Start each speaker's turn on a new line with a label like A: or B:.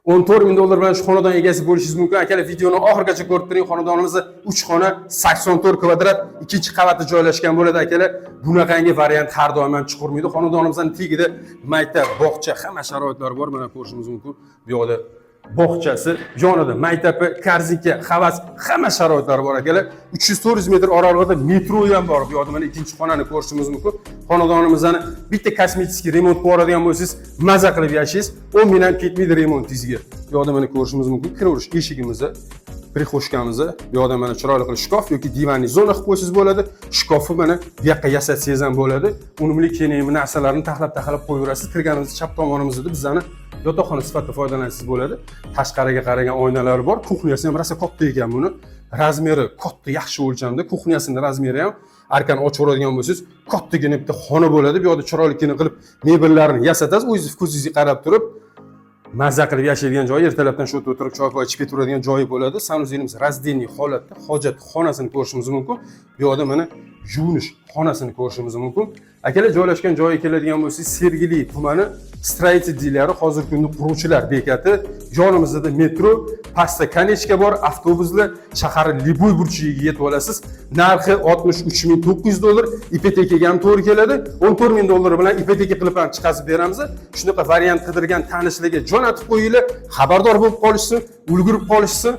A: 14 ming dollar bilan shu xonadon egasi bo'lishingiz mumkin. Akalar videoni oxirigacha ko'rib turing. Xonadonimizda 3 xona, 84 kvadrat, ikkinchi qavatda joylashgan bo'ladi akalar. Bunaqangi variant har doim ham chiqarmaydi. Xonadonimizning tagida maktab, bog'cha, hamma sharoitlar bor. Mana ko'rishingiz mumkin. Bu yoqda bog'chasi, yonida maktabi, korzinka, havas, hamma sharoitlari bor akalar. 300-400 metr oralig'ida metro ham bor. Bu yoqda mana ikkinchi xonani ko'rishingiz mumkin. Xonadonimizni bitta kosmetik remont qiladigan bo'lsangiz, maza qilib yashaysiz. 10 mingdan ketmaydi remontingizga. Bu yoqda mana ko'rishingiz mumkin. Kiraverish eshigimizni, prixoshkamizni, bu yoqda mana chiroyli qilib shkaf yoki divanli zona qilib qo'ysangiz bo'ladi. Shkafni mana bu yoqqa yasatsangiz ham bo'ladi. Unumli kiyim narsalarni taxlab qo'yaverasiz. Kirganimizda chap tomonimizda bizani yotoqxona sifatida foydalansangiz bo'ladi. Tashqariga qaragan oynalar bor. Kuxnyasi ham rosa katta ekan buni. Razmeri katta, yaxshi o'lchamda. Kuxnyasining razmeri ham arkani ochib oladigan bo'lsangiz, kattagina bitta xona bo'ladi. Bu yoqda chiroylikini qilib mebellarni yasatasiz. O'zingiz ko'zingizga qarab turib mazza qilib yashaydigan joyi, ertalabdan shu o'tirib choy ichib ketaveradigan joyi bo'ladi. Sanuzelimiz razdeniy holatda hojat xonasini ko'rishimiz mumkin. Bu yoqda mana yuvinish xonasini ko'rishimiz mumkin. Akalar joylashgan joyiga keladigan bo'lsangiz, Sergeli tumani Stроитель hozirgi kunda quruvchilar bekati, yonimizda metro, pastda konechka bor, avtobuslar shahar Liboy burchiga yetib olasiz. Narxi 63.900 dollar, ipotekaga ham to'g'ri keladi. 14 ming dollar bilan ipoteka qilib ham chiqazib beramiz. Shunaqa variant qidirgan tanishlarga jo'natib qo'yinglar, xabardor bo'lib qolishsin, ulgurib qolishsin.